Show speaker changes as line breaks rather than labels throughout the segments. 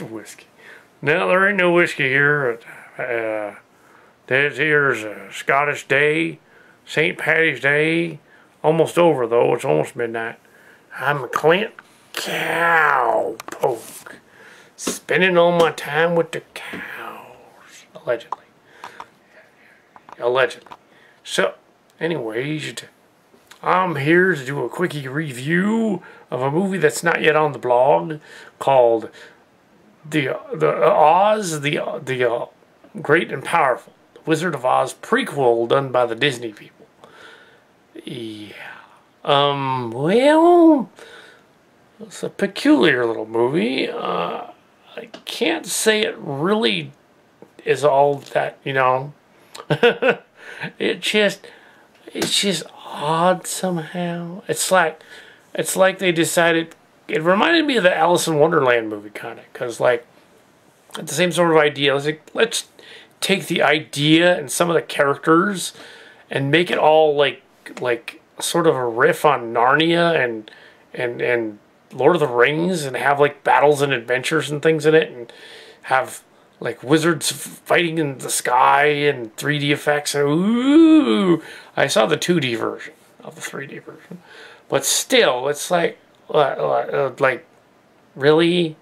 Whiskey. No, there ain't no whiskey here. This here's a Scottish Day, St. Paddy's Day. Almost over, though. It's almost midnight. I'm Clint Cowpoke. Spending all my time with the cows. Allegedly. Allegedly. So, anyways, I'm here to do a quickie review of a movie that's not yet on the blog called the Oz, the Great and Powerful, the Wizard of Oz prequel done by the Disney people. Yeah. Well, it's a peculiar little movie. I can't say it really is all that, you know. It's just odd somehow. It's like they decided. It reminded me of the Alice in Wonderland movie, kind of, because like it's the same sort of idea. Let's take the idea and some of the characters and make it all like sort of a riff on Narnia and Lord of the Rings, and have like battles and adventures and things in it, and have like wizards fighting in the sky and 3D effects. And ooh, I saw the 2D version of the 3D version, but still, it's like really.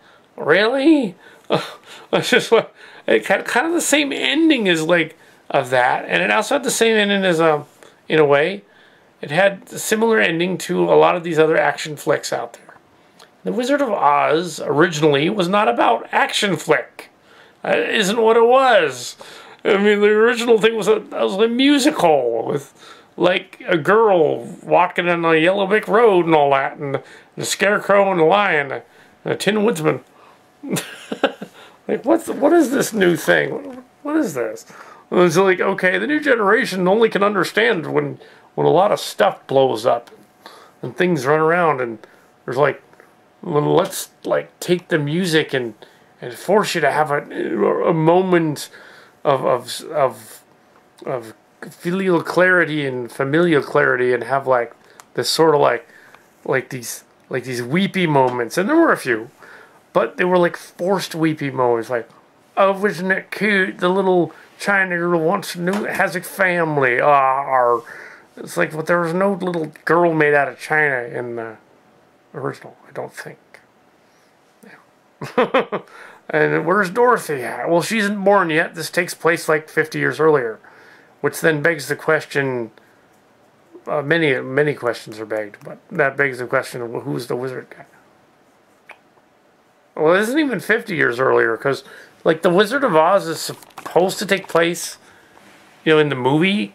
It's just it kind of the same ending as like of that, and it also had the same ending as in a way, it had a similar ending to a lot of these other action flicks out there. The Wizard of Oz originally was not about action flick. That isn't what it was. I mean, the original thing was a musical with like a girl walking on a yellow brick road and all that, and a scarecrow and a lion and a tin woodsman. Like, what is this new thing? What is this? And it's like, okay, the new generation only can understand when a lot of stuff blows up and things run around, and there's like, well, let's like take the music and force you to have a moment of filial clarity and familial clarity, and have like this sort of like these weepy moments. And there were a few, but they were like forced weepy moments, like, oh, isn't it cute? The little China girl has a family. Or it's like, but there was no little girl made out of China in the original, I don't think. Yeah. And where's Dorothy at? Well, she isn't born yet. This takes place like 50 years earlier, which then begs the question. Many questions are begged, but that begs the question of, well, who's the wizard guy? Well, it isn't even 50 years earlier, because like the Wizard of Oz is supposed to take place, you know, in the movie.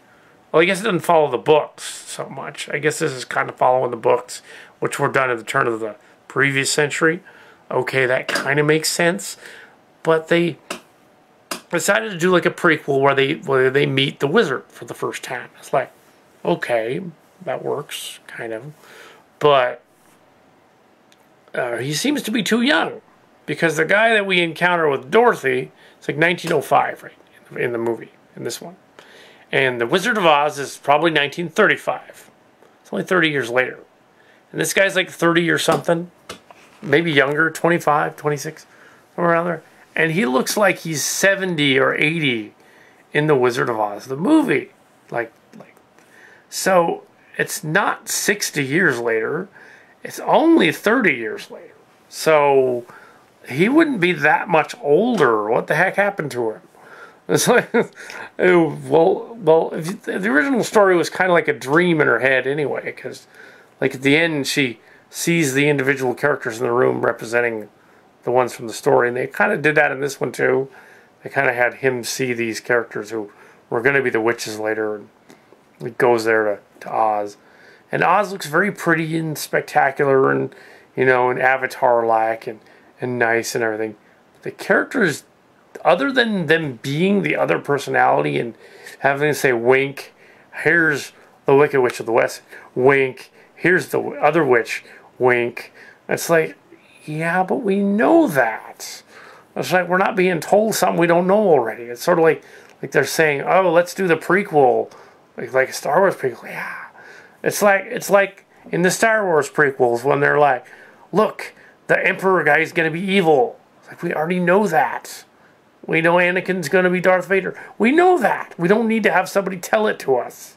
Well, I guess it doesn't follow the books so much. I guess this is kind of following the books, which were done at the turn of the previous century. Okay, that kind of makes sense. But they decided to do like a prequel where they meet the wizard for the first time. It's like, okay, that works, kind of. But he seems to be too young, because the guy that we encounter with Dorothy, it's like 1905, right, in the movie, in this one. And the Wizard of Oz is probably 1935. It's only 30 years later. And this guy's like 30 or something, maybe younger, 25, 26, somewhere around there. And he looks like he's 70 or 80 in the Wizard of Oz, the movie. So it's not 60 years later. It's only 30 years later. So he wouldn't be that much older. What the heck happened to him? It's like, well, if the original story was kind of like a dream in her head anyway, because like at the end she sees the individual characters in the room representing the ones from the story, and they kind of did that in this one too. They kind of had him see these characters who were going to be the witches later, and he goes there to Oz. And Oz looks very pretty and spectacular, and, you know, and Avatar-like and nice and everything. The characters, other than them being the other personality and having to say, wink, here's the Wicked Witch of the West, wink, here's the other witch, wink. It's like, yeah, but we know that. It's like we're not being told something we don't know already. It's sort of like they're saying, oh, let's do the prequel, like a Star Wars prequel. Yeah. It's like in the Star Wars prequels when they're like, look, the Emperor guy's going to be evil. Like, we already know that. We know Anakin's going to be Darth Vader. We know that. We don't need to have somebody tell it to us.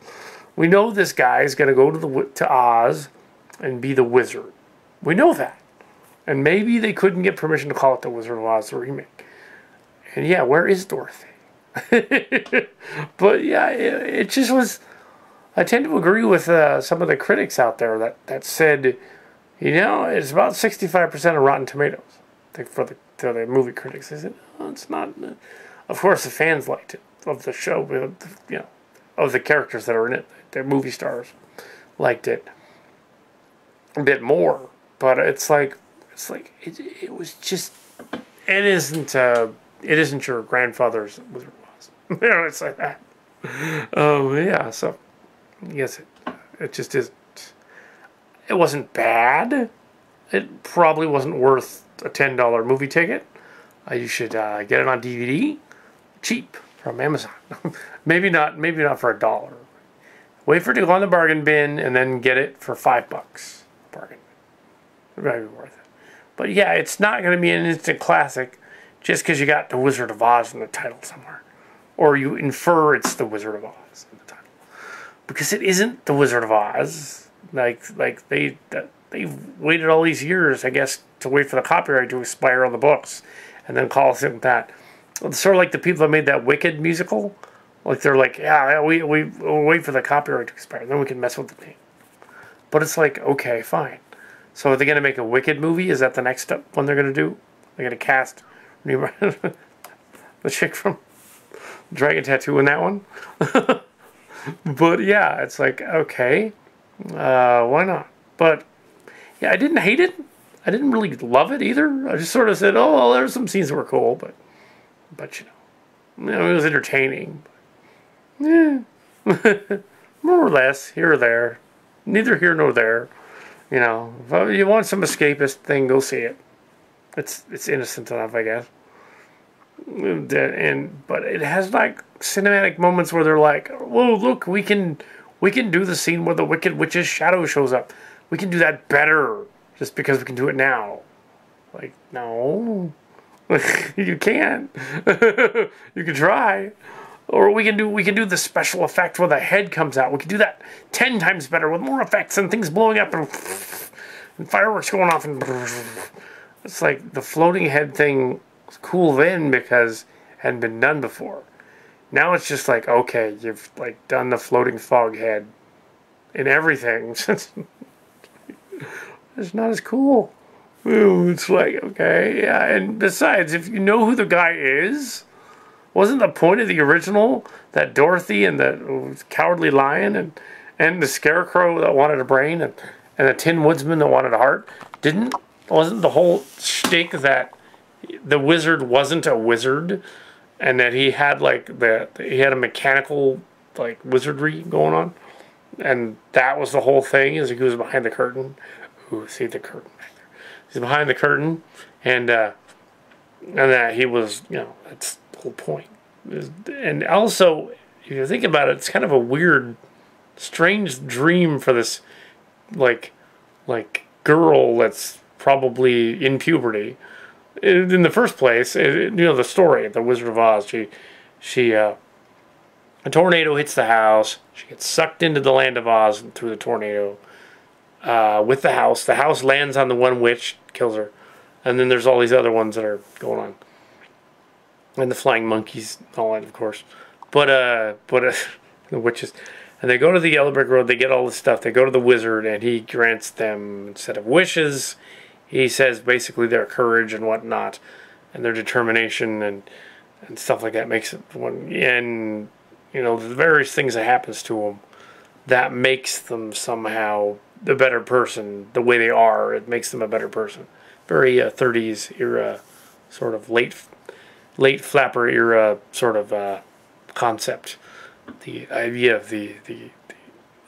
We know this guy is going to go to Oz and be the wizard. We know that. And maybe they couldn't get permission to call it the Wizard of Oz remake. And yeah, where is Dorothy? But yeah, it just was... I tend to agree with some of the critics out there that said, you know, it's about 65% of Rotten Tomatoes for the movie critics. They said, oh, it's not... Of course, the fans liked it, of the show, you know, of the characters that are in it. The movie stars liked it a bit more. But it's like it was just... It isn't your grandfather's Wizard of Oz. You know, it's like that. Yeah, so... Yes, it just is. It wasn't bad. It probably wasn't worth a $10 movie ticket. You should get it on DVD, cheap from Amazon. maybe not for $1. Wait for it to go on the bargain bin and then get it for $5. Bargain. It might be worth it. But yeah, it's not going to be an instant classic just because you got the Wizard of Oz in the title somewhere, or you infer it's the Wizard of Oz in the title. Because it isn't the Wizard of Oz. Like they've waited all these years, I guess, to wait for the copyright to expire on the books, and then call it that. It's sort of like the people that made that Wicked musical. Like they're like, yeah, we'll wait for the copyright to expire, then we can mess with the name. But it's like, okay, fine. So are they going to make a Wicked movie? Is that the next step one they're going to do? They're going to cast the chick from Dragon Tattoo in that one? But yeah, it's like, okay, why not? But yeah, I didn't hate it. I didn't really love it either. I just sort of said, oh, well, there's some scenes that were cool, but you know, it was entertaining. Yeah, more or less, here or there. Neither here nor there. You know, if you want some escapist thing, go see it. It's innocent enough, I guess. But it has like cinematic moments where they're like, whoa, look, we can do the scene where the Wicked Witch's shadow shows up. We can do that better just because we can do it now. Like, no. You can't. You can try. Or we can do the special effect where the head comes out. We can do that 10 times better with more effects and things blowing up and fireworks going off, and it's like the floating head thing was cool then because it hadn't been done before. Now it's just like, okay, you've like done the floating fog head in everything. It's not as cool. Ooh, it's like, okay, yeah. And besides, if you know who the guy is, wasn't the point of the original that Dorothy and the Cowardly Lion and the Scarecrow that wanted a brain and the Tin Woodsman that wanted a heart? Wasn't the whole shtick that the wizard wasn't a wizard and that he had like he had a mechanical like wizardry going on, and that was the whole thing, is he was behind the curtain. Ooh, see the curtain back there. He's behind the curtain, and that he was, you know, that's the whole point. And also, if you think about it, it's kind of a weird, strange dream for this, like girl that's probably in puberty. In the first place, you know, the story of the Wizard of Oz. A tornado hits the house. She gets sucked into the land of Oz through the tornado. With the house. The house lands on the one witch, kills her. And then there's all these other ones that are going on. And the flying monkeys, all that, of course. But the witches. And they go to the Yellow Brick Road, they get all this stuff. They go to the wizard, and he grants them, instead of wishes, he says basically their courage and whatnot, and their determination and stuff like that makes it one. And, you know, the various things that happens to them, that makes them somehow the better person, the way they are. It makes them a better person. Very 30s era, sort of late flapper era sort of concept. The idea of the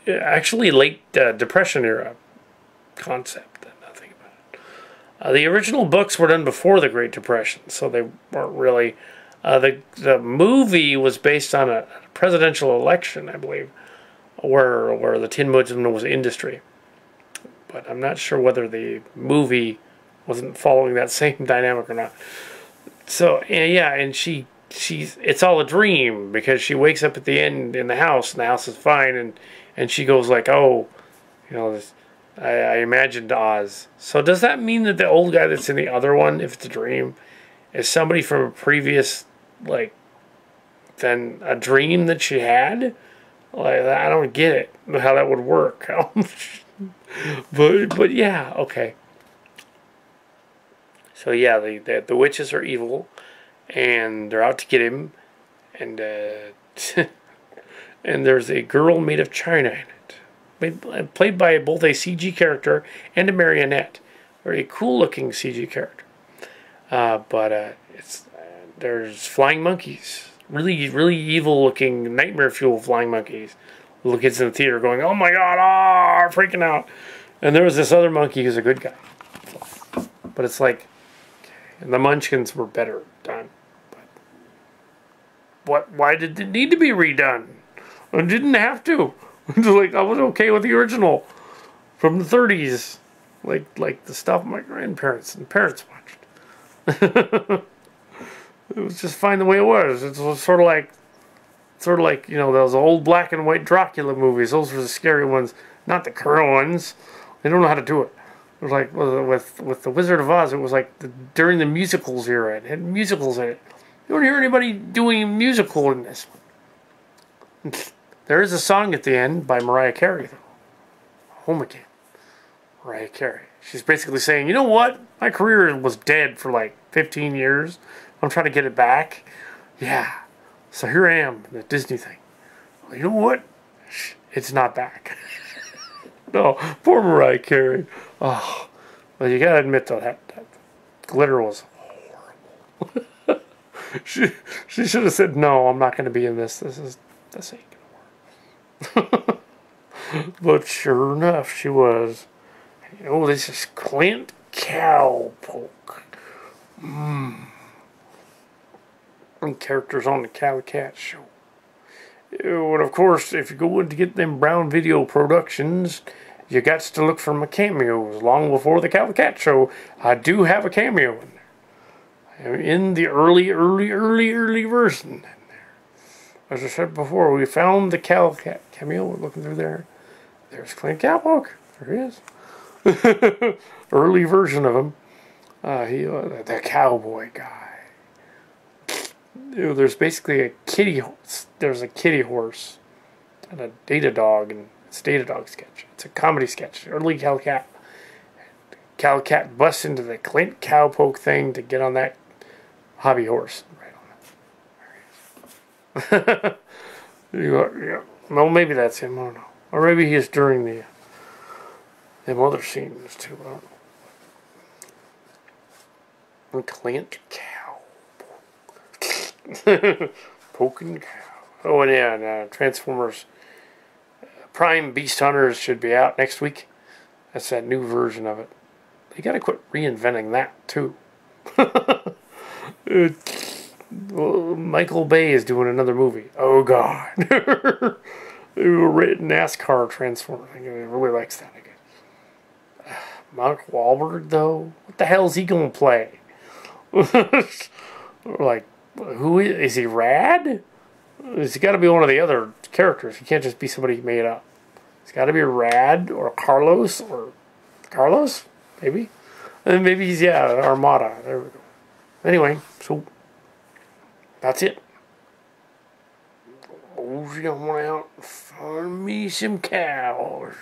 actually late Depression era concept. Nothing about it. The original books were done before the Great Depression, so they weren't really. The movie was based on a presidential election, I believe, where the Tin Woodsman was industry. But I'm not sure whether the movie wasn't following that same dynamic or not. So yeah, and she's it's all a dream because she wakes up at the end in the house and the house is fine, and she goes like, oh, you know, this, I imagined Oz. So does that mean that the old guy that's in the other one, if it's a dream, is somebody from a previous, like, then a dream that she had? Like, I don't get it, how that would work. but yeah, okay. So yeah, the witches are evil, and they're out to get him, and and there's a girl made of china in it, played by both a CG character and a marionette. Very cool looking CG character. But it's there's flying monkeys, really evil looking nightmare fuel flying monkeys. Little kids in the theater going, "Oh my god, ah!" freaking out. And there was this other monkey who's a good guy, but it's like, and the Munchkins were better done. But what? Why did it need to be redone? It didn't have to. Like, I was okay with the original from the 30s, like the stuff my grandparents and parents watched. It was just fine the way it was. It was sort of like you know, those old black and white Dracula movies. Those were the scary ones, not the current ones. They don't know how to do it. It was like with the Wizard of Oz. It was like during the musicals era. It had musicals in it. You don't hear anybody doing a musical in this one. There is a song at the end by Mariah Carey, though. Home Again. Mariah Carey. She's basically saying, you know what? My career was dead for like 15 years. I'm trying to get it back. Yeah. So here I am, the Disney thing. Well, you know what? It's not back. No, poor Mariah Carey. Oh, well, you gotta admit though that glitter was horrible. she should have said, no, I'm not going to be in this. This ain't gonna work. But sure enough, she was. You know, this is Clint Cowpoke. And characters on the Cat Show. And of course, if you go in to get them Brown Video Productions, you got to look for my cameos. Long before the Cat Show, I do have a cameo in there. In the early version in there. As I said before, we found the Cat cameo. We're looking through there. There's Clint Cowpoke. There he is. Early version of him. The cowboy guy. You know, there's basically a kitty. There's a kitty horse and a data dog, and it's a data dog sketch. It's a comedy sketch. Early Cat. Cat busts into the Clint Cowpoke thing to get on that hobby horse. Right on it. Yeah. Well, maybe that's him. I don't know. Or maybe he's during the them other scenes too. I don't know. Clint Cow. Poking cow. Oh, and yeah, and, Transformers Prime Beast Hunters should be out next week. That's that new version of it. They gotta quit reinventing that too. Michael Bay is doing another movie. Oh God. NASCAR Transformer. I think he really likes that. Mark Wahlberg, though? What the hell is he going to play? Like, who is he? Rad? He's got to be one of the other characters. He can't just be somebody made up. He's got to be Rad or Carlos maybe. And maybe he's Armada. There we go. Anyway, so that's it. Oh, you want out? Find me some cows.